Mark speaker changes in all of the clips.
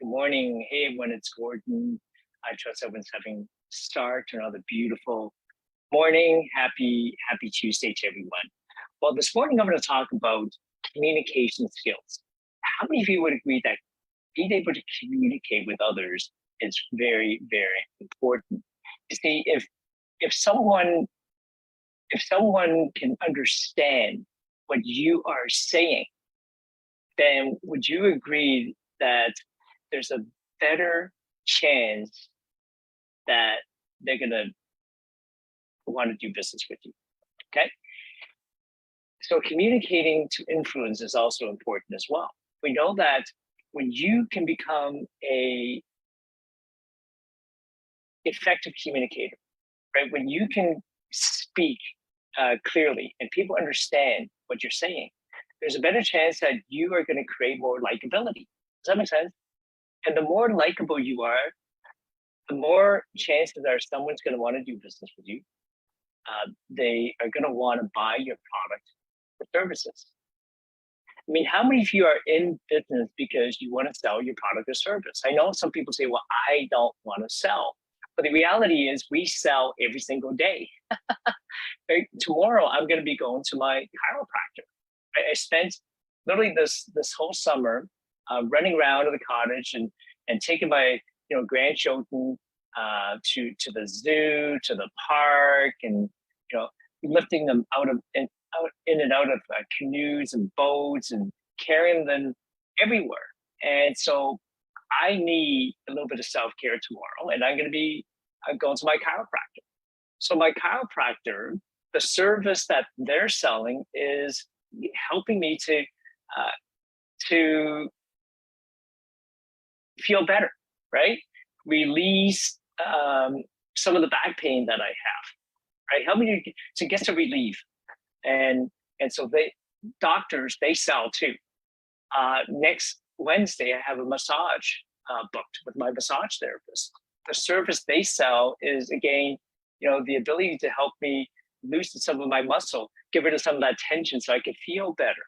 Speaker 1: Good morning. Hey, everyone, it's Gordon. I trust everyone's having start to another beautiful morning. Happy Tuesday to everyone. Well, this morning I'm going to talk about communication skills. How many of you would agree that being able to communicate with others is very important? You see, if someone can understand what you are saying, then would you agree that there's a better chance that they're going to want to do business with you? Okay. So communicating to influence is also important as well. We know that when you can become a effective communicator, right? When you can speak clearly and people understand what you're saying, there's a better chance that you are going to create more likability. Does that make sense? And the more likable you are, the more chances are someone's going to want to do business with you. They are going to want to buy your product or services. I mean, how many of you are in business because you want to sell your product or service? I know some people say, well, I don't want to sell. But the reality is we sell every single day. Right? Tomorrow, I'm going to be going to my chiropractor. I spent literally this whole summer running around to the cottage and taking my grandchildren to the zoo, to the park, and lifting them out in and out of canoes and boats and carrying them everywhere. And so I need a little bit of self-care tomorrow, and I'm going to be going to my chiropractor. So my chiropractor, the service that they're selling is helping me to feel better, right? Release some of the back pain that I have, right? Help me to get to relief. And so doctors, they sell too. Next Wednesday, I have a massage booked with my massage therapist. The service they sell is, again, the ability to help me loosen some of my muscle, get rid of some of that tension so I can feel better.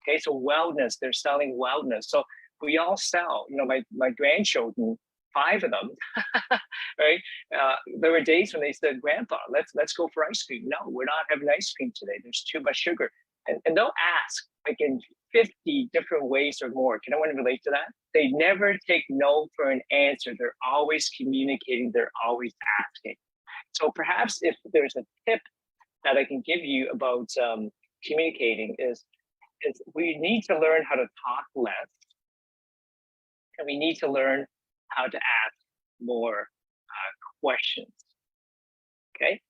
Speaker 1: Okay, so wellness, they're selling wellness. So we all sell, my grandchildren, 5 of them, right? There were days when they said, Grandpa, let's go for ice cream. No, we're not having ice cream today. There's too much sugar. And they'll ask like in 50 different ways or more. Can anyone relate to that? They never take no for an answer. They're always communicating. They're always asking. So perhaps if there's a tip that I can give you about communicating is we need to learn how to talk less, and we need to learn how to ask more questions. Okay,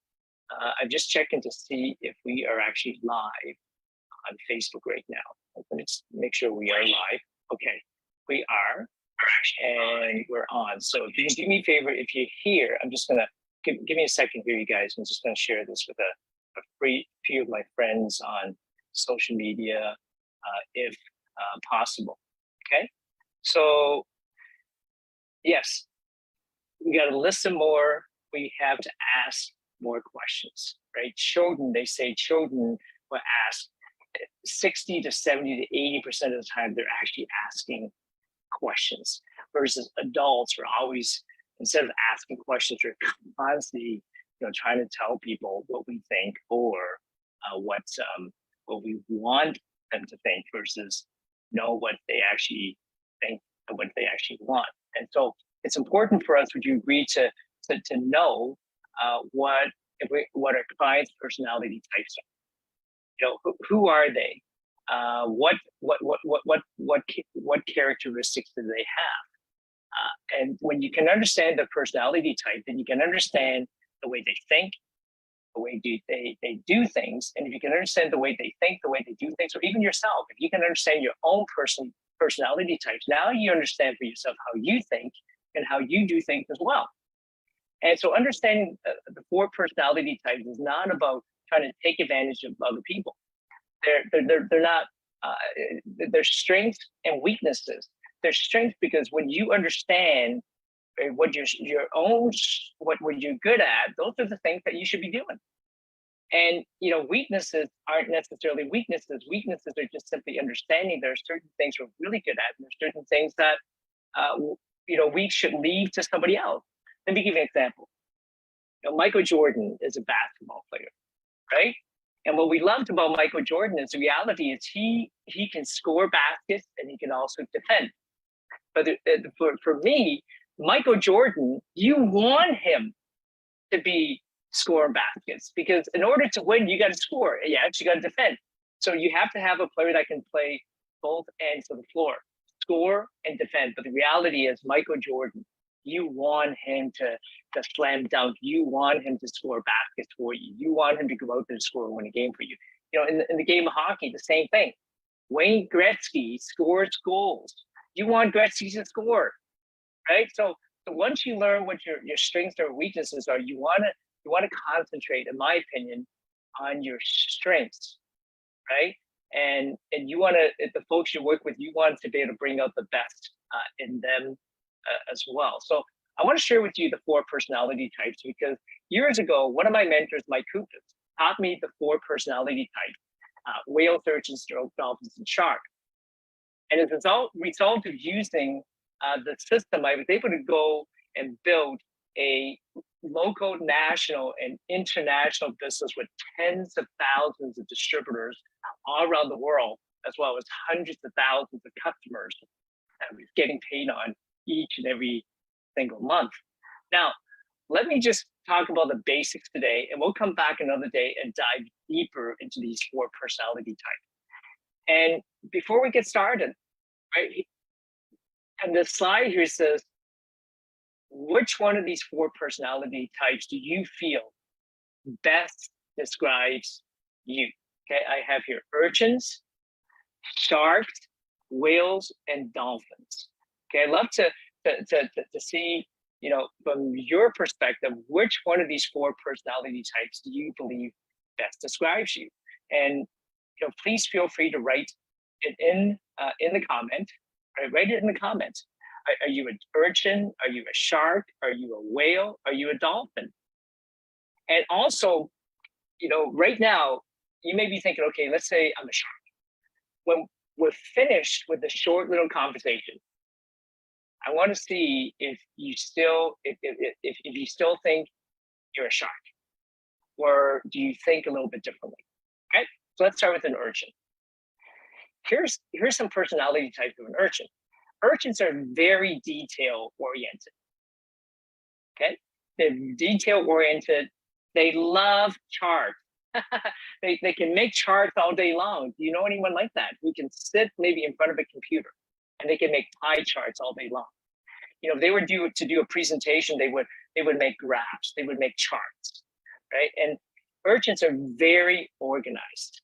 Speaker 1: I'm just checking to see if we are actually live on Facebook right now. Let me just make sure we are live. Okay, we are, and we're on. So if you can do me a favor, if you're here, I'm just gonna give me a second here, you guys. I'm just gonna share this with a few of my friends on social media, if possible. Okay, so yes, we got to listen more. We have to ask more questions, right? Children, they say children will ask 60 to 70 to 80% of the time, they're actually asking questions, versus adults are always, instead of asking questions, we're constantly trying to tell people what we think or what we want them to think versus know what they actually think and what they actually want. And so it's important for us, would you agree, to know what our clients' personality types are? Who are they? What characteristics do they have? And when you can understand the personality type, then you can understand the way they think, the way they do things. And if you can understand the way they think, the way they do things, or even yourself, if you can understand your own personality types, now you understand for yourself how you think and how you do things as well. And so understanding the 4 personality types is not about trying to take advantage of other people. They're not, their strengths and weaknesses. Their strengths, because when you understand what you're good at, those are the things that you should be doing. And weaknesses aren't necessarily weaknesses. Weaknesses are just simply understanding there are certain things we're really good at, and there's certain things that we should leave to somebody else. Let me give you an example. Michael Jordan is a basketball player, right? And what we loved about Michael Jordan is the reality is he can score baskets and he can also defend. But for me, Michael Jordan, you want him to be scoring baskets because in order to win, you got to score. You actually got to defend. So you have to have a player that can play both ends of the floor, score and defend. But the reality is Michael Jordan, you want him to slam dunk. You want him to score baskets for you. You want him to go out there and score and win a game for you. In the game of hockey, the same thing. Wayne Gretzky scores goals. You want Gretzky to score, right? So once you learn what your strengths or weaknesses are, you want to concentrate, in my opinion, on your strengths, right? And you want to, the folks you work with, you want to be able to bring out the best in them as well. So I want to share with you the 4 personality types because years ago, one of my mentors, Mike Kupis, taught me the 4 personality types: whales, urchins, dolphins, and sharks. And as a result of using the system, I was able to go and build a local, national, and international business with tens of thousands of distributors all around the world, as well as hundreds of thousands of customers that I was getting paid on each and every single month. Now, let me just talk about the basics today, and we'll come back another day and dive deeper into these 4 personality types. And before we get started, right, and the slide here says, which one of these 4 personality types do you feel best describes you? Okay, I have here urchins, sharks, whales, and dolphins. Okay, I'd love to see, from your perspective, which one of these 4 personality types do you believe best describes you? And please feel free to write it in the comment. Right, write it in the comments. Are you an urchin? Are you a shark? Are you a whale? Are you a dolphin? And also, right now, you may be thinking, okay, let's say I'm a shark. When we're finished with the short little conversation, I want to see if you still think you're a shark, or do you think a little bit differently? Okay, so let's start with an urchin. Here's some personality types of an urchin. Urchins are very detail oriented. Okay, they're detail oriented. They love charts. they can make charts all day long. Do you know anyone like that who can sit maybe in front of a computer and they can make pie charts all day long? If they were to do a presentation, they would make graphs. They would make charts, right? And urchins are very organized.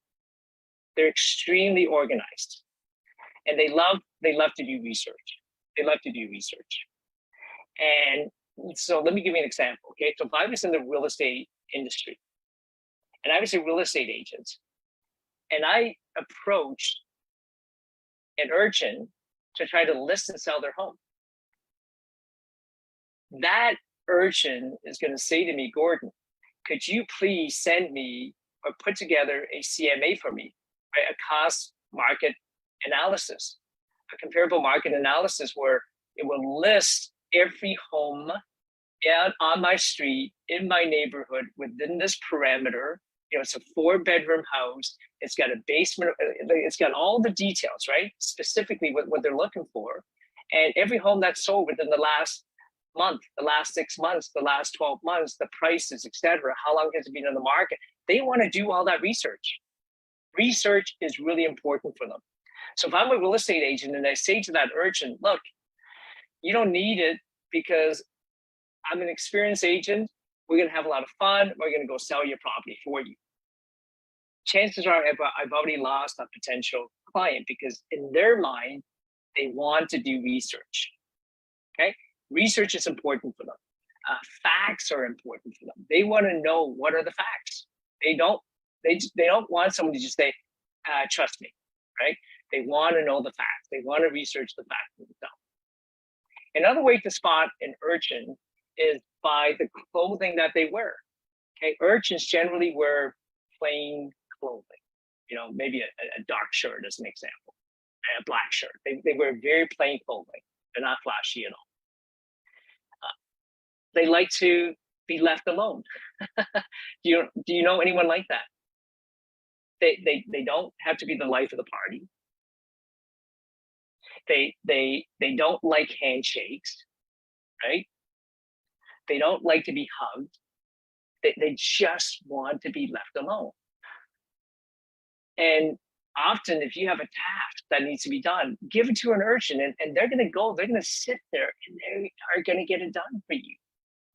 Speaker 1: They're extremely organized, and they love to do research. They love to do research. And so let me give you an example. Okay, so if I was in the real estate industry, and I was a real estate agent, and I approached an urchin to try to list and sell their home, that urchin is going to say to me, Gordon, could you please send me or put together a CMA for me, right? A cost market analysis, a comparable market analysis where it will list every home out on my street, in my neighborhood, within this parameter. It's a 4-bedroom house. It's got a basement. It's got all the details, right? Specifically what they're looking for. And every home that's sold within the last month, the last 6 months, the last 12 months, the prices, etc. How long has it been on the market? They want to do all that research. Research is really important for them. So if I'm a real estate agent and I say to that urchin, look, you don't need it because I'm an experienced agent. We're going to have a lot of fun. We're going to go sell your property for you. Chances are I've already lost a potential client because in their mind, they want to do research. Okay? Research is important for them. Facts are important for them. They want to know what are the facts. They don't want someone to just say, trust me, right? They want to know the facts. They want to research the facts themselves. Another way to spot an urchin is by the clothing that they wear. Okay, urchins generally wear plain clothing. Maybe a dark shirt as an example, and a black shirt. They wear very plain clothing. They're not flashy at all. They like to be left alone. Do you know anyone like that? They don't have to be the life of the party. They don't like handshakes, right? They don't like to be hugged. They just want to be left alone. And often, if you have a task that needs to be done, give it to an urchin, and they're going to go, they're going to sit there, and they are going to get it done for you.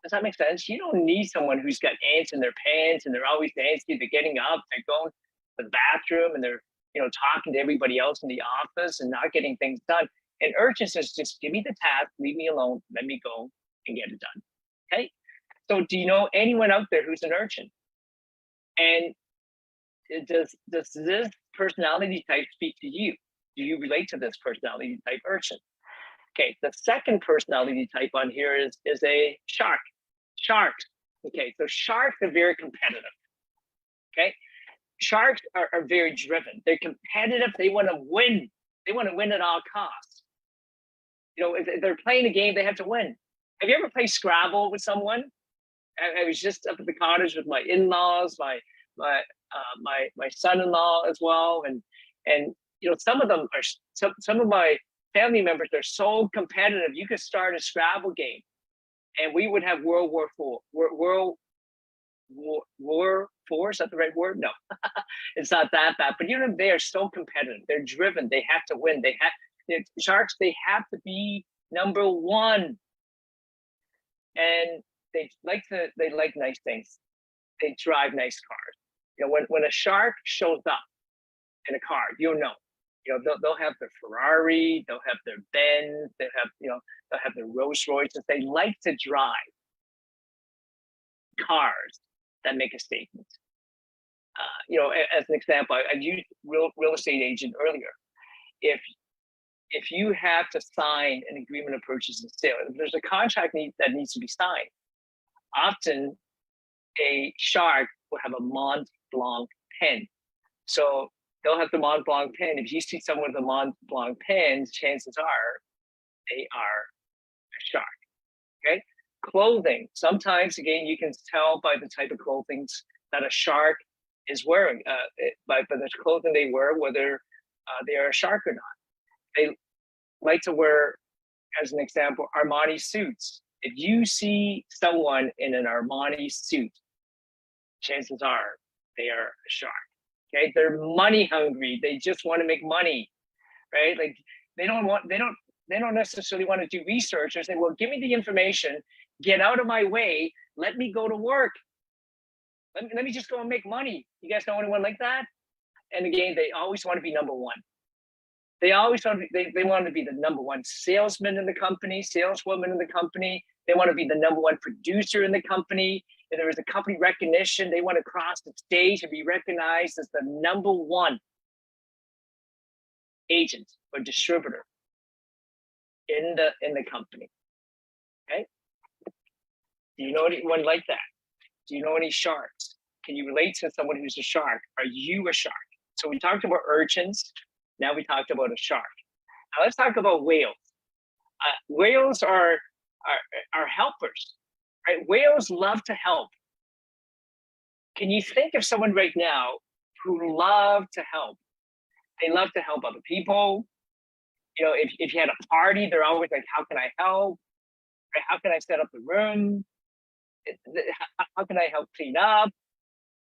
Speaker 1: Does that make sense? You don't need someone who's got ants in their pants and they're always dancing. They're getting up, they're going to the bathroom, and they're talking to everybody else in the office and not getting things done. And urchin says, just give me the task, leave me alone, let me go and get it done. Okay. So do you know anyone out there who's an urchin? And does this personality type speak to you? Do you relate to this personality type urchin? Okay, the second personality type on here is a shark. Sharks. Okay, so sharks are very competitive. Okay, sharks are very driven. They're competitive. They want to win. They want to win at all costs. If they're playing a game, they have to win. Have you ever played Scrabble with someone? I was just up at the cottage with my in-laws, my son-in-law as well, and some of them are some of my family members are so competitive. You could start a Scrabble game, and we would have World War IV. Is that the right word? No, it's not that bad. But they are so competitive. They're driven. They have to win. Sharks. They have to be number one, and they like nice things. They drive nice cars. When a shark shows up in a car, you'll know. They'll have their Ferrari, they'll have their Benz, they'll have their Rolls Royces. They like to drive cars that make a statement. As an example, I used real estate agent earlier. If you have to sign an agreement of purchase and sale, if there's a contract that needs to be signed, often a shark will have a Mont Blanc pen. So they'll have the Mont Blanc pen. If you see someone with a Mont Blanc pen, chances are they are a shark. Okay. Clothing. Sometimes, again, you can tell by the type of clothing that a shark is wearing, by the clothing they wear, whether they are a shark or not. They like to wear, as an example, Armani suits. If you see someone in an Armani suit, chances are they are a shark. Okay, they're money hungry. They just want to make money, right? Like they don't necessarily want to do research. They say, well, give me the information, get out of my way, let me go to work. Let me just go and make money. You guys know anyone like that? And again, they always want to be number one. They always want to be, they want to be the number one salesman in the company, saleswoman in the company. They want to be the number one producer in the company. If there is a company recognition, they want to cross the stage and be recognized as the number one agent or distributor in the company. Okay. Do you know anyone like that? Do you know any sharks? Can you relate to someone who's a shark? Are you a shark? So we talked about urchins. Now we talked about a shark. Now let's talk about whales. Whales are helpers, right? Whales love to help. Can you think of someone right now who love to help? They love to help other people. If you had a party, they're always like, how can I help? Right? How can I set up the room? How can I help clean up?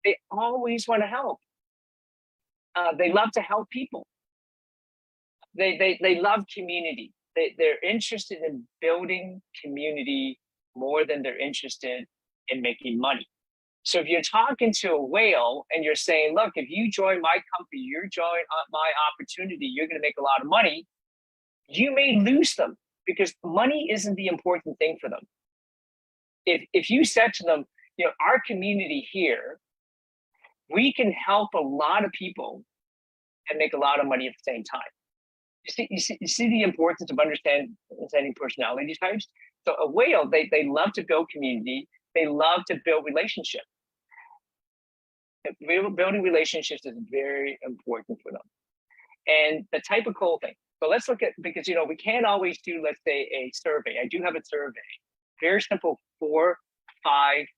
Speaker 1: They always want to help. They love to help people. They love community. They're interested in building community more than they're interested in making money. So if you're talking to a whale and you're saying, look, if you join my company, you're joining my opportunity, you're going to make a lot of money, you may lose them because money isn't the important thing for them. If you said to them, our community here, we can help a lot of people and make a lot of money at the same time. You see the importance of understanding personality types. So a whale, they love to build community. They love to build relationships. Building relationships is very important for them. And the type of clothing. So let's look at, because we can't always do, let's say, a survey. I do have a survey very simple 4-5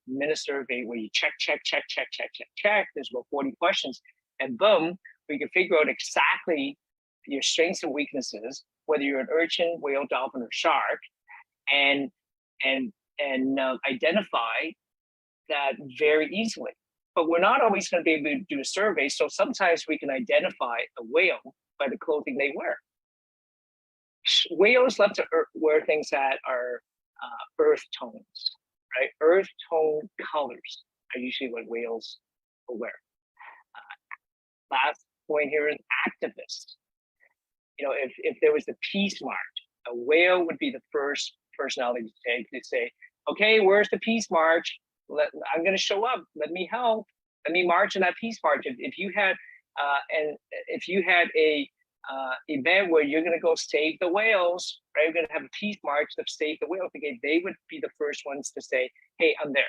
Speaker 1: minute survey where you check. There's about 40 questions, and boom, we can figure out exactly your strengths and weaknesses, whether you're an urchin, whale, dolphin, or shark, and identify that very easily. But we're not always going to be able to do a survey, so sometimes we can identify a whale by the clothing they wear. Whales love to wear things that are earth tones, right? Earth tone colors are usually what whales will wear. Last point here is activist. You know, if there was the peace march, a whale would be the first personality to say, okay, where's the peace march? I'm going to show up. Let me help. Let me march in that peace march. If you had a event where you're going to go save the whales, right? We're going to have a peace march to save the whales. Okay, they would be the first ones to say, hey, I'm there.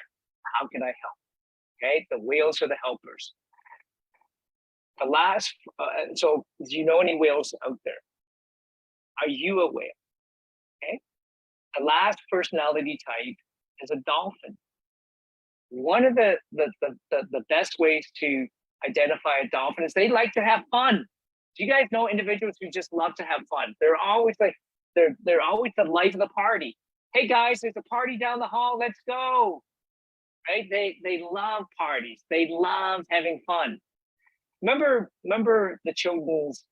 Speaker 1: How can I help? Okay, the whales are the helpers. The last, so do you know any whales out there? Are you a whale? Okay. The last personality type is a dolphin. One of the best ways to identify a dolphin is they like to have fun. Do you guys know individuals who just love to have fun? They're always like, they're always the life of the party. Hey guys, there's a party down the hall, let's go. Right? They love parties. They love having fun. Remember the children's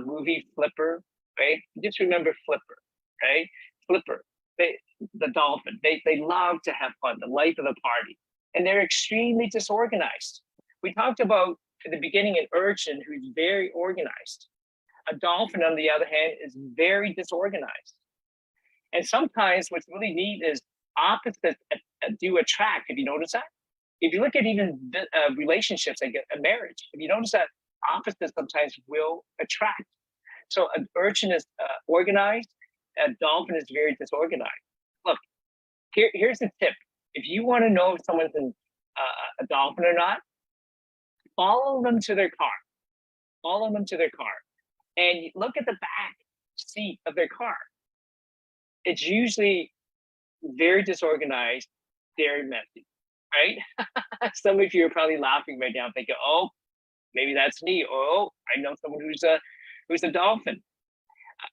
Speaker 1: movie Flipper, right? Just remember Flipper, right? Flipper, the dolphin. They love to have fun, the life of the party, and they're extremely disorganized. We talked about at the beginning an urchin who's very organized. A dolphin, on the other hand, is very disorganized. And sometimes what's really neat is opposites do attract. Have you noticed that? If you look at even relationships, like a marriage, if you notice that opposites sometimes will attract. So an urchin is organized, a dolphin is very disorganized. Look, here's the tip. If you want to know if someone's a dolphin or not, follow them to their car. Follow them to their car. And look at the back seat of their car. It's usually very disorganized, very messy, right? Some of you are probably laughing right now, thinking, "Oh, maybe that's me." Oh, I know someone who's a dolphin.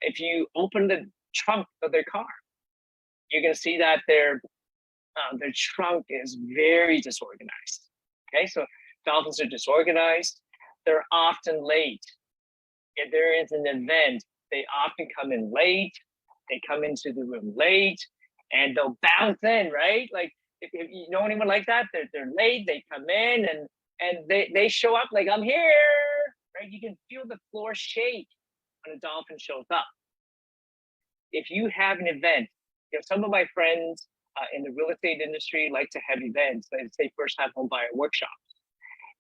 Speaker 1: If you open the trunk of their car, you're going to see that their trunk is very disorganized. Okay, so dolphins are disorganized. They're often late. If there is an event, they often come in late. They come into the room late, and they'll bounce in, right? Like if you know anyone like that, they're late. They come in and they show up like, I'm here, right? You can feel the floor shake when a dolphin shows up. If you have an event, you know, some of my friends in the real estate industry like to have events, like say first time home buyer workshops.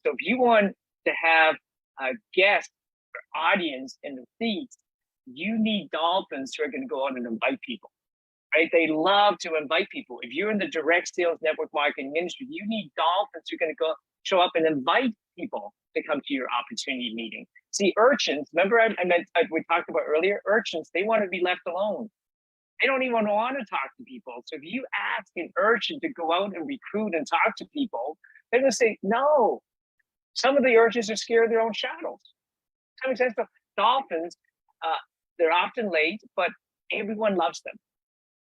Speaker 1: So if you want to have a guest or audience in the seats, you need dolphins who are going to go out and invite people, right? They love to invite people. If you're in the direct sales network marketing industry, you need dolphins who are going to go show up and invite people to come to your opportunity meeting. See, urchins, remember we talked about earlier, urchins, they want to be left alone. They don't even want to talk to people. So if you ask an urchin to go out and recruit and talk to people, they're going to say no. Some of the urchins are scared of their own shadows. Does that make sense? So dolphins, they're often late, but everyone loves them,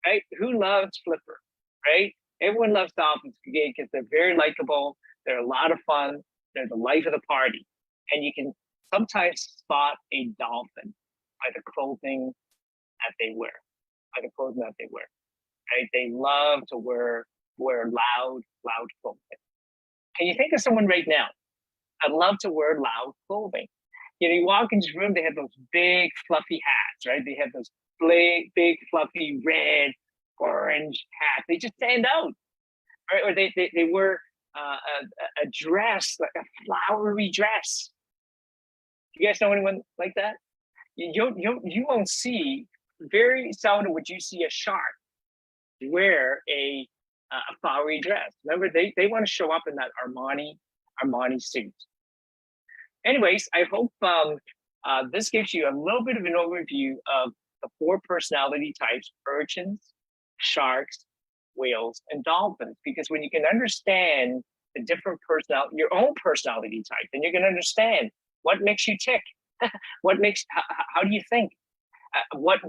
Speaker 1: right? Who loves Flipper, right? Everyone loves dolphins because they're very likable. They're a lot of fun. They're the life of the party. And you can sometimes spot a dolphin by the clothing that they wear, right? They love to wear loud clothing. Can you think of someone right now? I'd love to wear loud clothing. You know, you walk into the room, they have those big fluffy hats, right? They have those big fluffy red, orange hats. They just stand out, right? Or they wear a dress, like a flowery dress. You guys know anyone like that? You won't see, very seldom would you see a shark wear a flowery dress. Remember, they want to show up in that Armani suit. Anyways, I hope this gives you a little bit of an overview of the 4 personality types: urchins, sharks, whales and dolphins, because when you can understand the different your own personality type, then you can understand what makes you tick, what makes, how do you think, what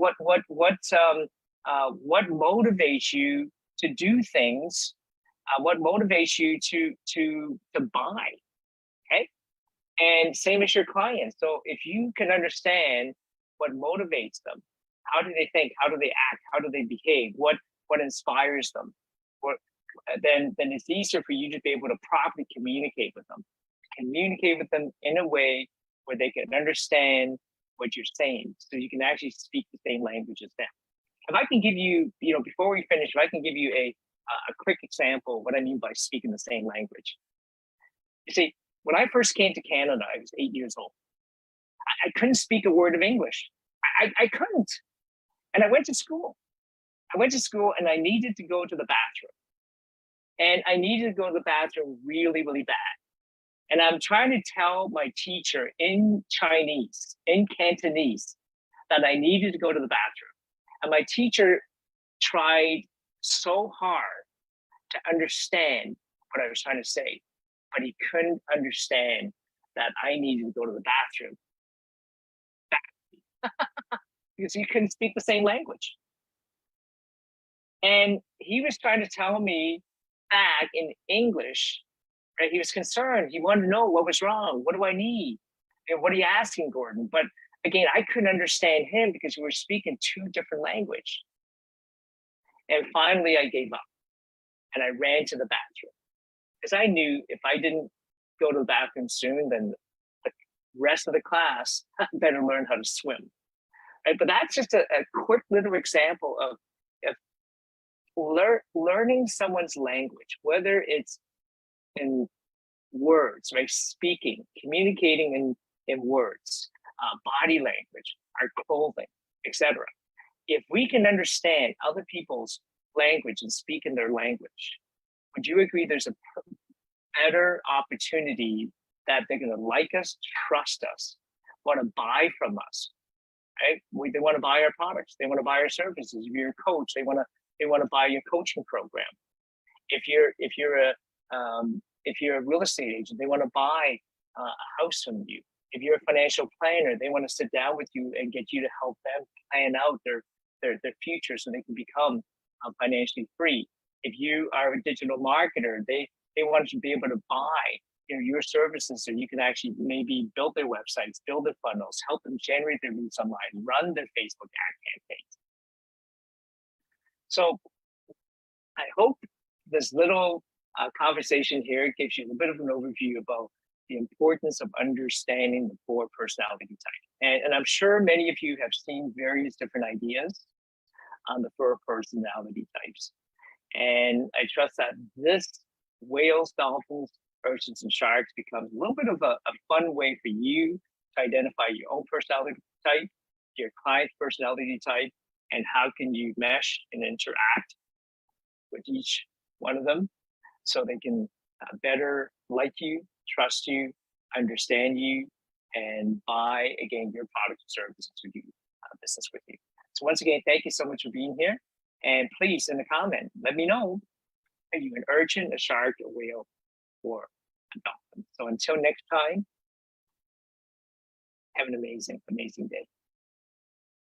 Speaker 1: motivates you to do things, what motivates you to buy, okay? And same as your clients. So if you can understand what motivates them, how do they think, how do they act, how do they behave, what inspires them, what, then it's easier for you to be able to properly communicate with them in a way where they can understand what you're saying, so you can actually speak the same language as them. If I can give you, before we finish, if I can give you a quick example of what I mean by speaking the same language. You see, when I first came to Canada, I was 8 years old. I couldn't speak a word of English. I couldn't. And I went to school. And I needed to go to the bathroom. And I needed to go to the bathroom really, really bad. And I'm trying to tell my teacher in Chinese, in Cantonese, that I needed to go to the bathroom. And my teacher tried so hard to understand what I was trying to say, but he couldn't understand that I needed to go to the bathroom because he couldn't speak the same language. And he was trying to tell me back in English, right? He was concerned. He wanted to know what was wrong. What do I need? And what are you asking, Gordon? But again, I couldn't understand him because we were speaking two different languages. And finally, I gave up and I ran to the bathroom because I knew if I didn't go to the bathroom soon, then the rest of the class better learn how to swim. Right? But that's just a quick little example of learning someone's language, whether it's in words, right? Speaking, communicating in words, body language, our clothing, etc. If we can understand other people's language and speak in their language, would you agree there's a better opportunity that they're going to like us, trust us, want to buy from us, right? They want to buy our products. They want to buy our services. If you're a coach, they want to buy your coaching program. If you're a real estate agent, they want to buy a house from you. If you're a financial planner, they want to sit down with you and get you to help them plan out their future so they can become financially free. If you are a digital marketer, they want to be able to buy your services so you can actually maybe build their websites, build their funnels, help them generate their leads online, run their Facebook ad campaigns. So I hope this little conversation here gives you a bit of an overview about the importance of understanding the 4 personality types. And I'm sure many of you have seen various different ideas on the 4 personality types. And I trust that this whales, dolphins, urchins, and sharks becomes a little bit of a fun way for you to identify your own personality type, your client's personality type, and how can you mesh and interact with each one of them so they can better like you, trust you, understand you, and buy, again, your product or services to do business with you. So once again, thank you so much for being here. And please, in the comment, let me know, are you an urchin, a shark, a whale, or a dolphin? So until next time, have an amazing, amazing day.